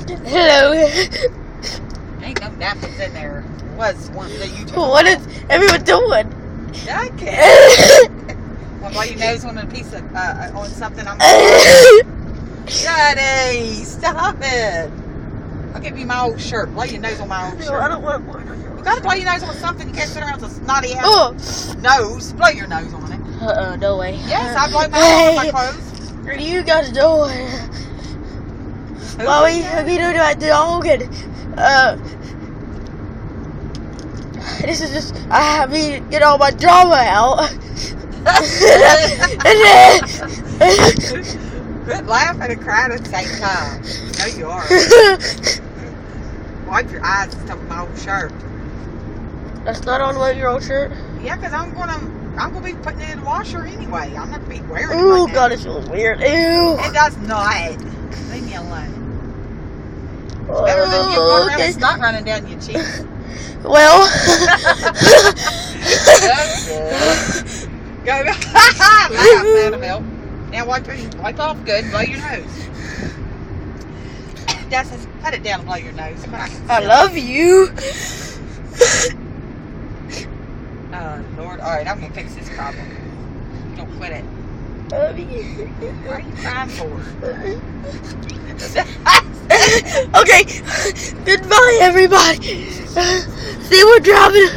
Hello. Ain't no napkins in there. Was one that you took. What is everyone doing? I can't. Well, blow your nose on a piece of on something. I'm. Daddy, stop it! I'll give you my old shirt. Blow your nose on my old shirt. No, I don't want one. You gotta blow your nose on something. You can't sit around with a snotty ass Oh. nose. Blow your nose on it. No way. Yes, I blow my nose on my clothes. You guys do it. Well, we do that dog and this is just I mean get all my drama out. Quit laughing and crying at the same time. No, you are. Wipe your eyes and stuff with my old shirt. That's not on your old shirt. Yeah, because I'm gonna be putting it in the washer anyway. I'm not gonna be wearing it. Ooh, right God, now. it feels weird. Ew. It does not. Leave me alone. Better than you going around with snot running down your cheeks. Well. Go. Laugh, that'll help. Now wipe off good. Blow your nose. Dustin, put it down and blow your nose. I love you. Oh, Lord. All right, I'm going to fix this problem. Don't quit it. Love you. What are you crying for? Okay. Goodbye, everybody. See, we're driving.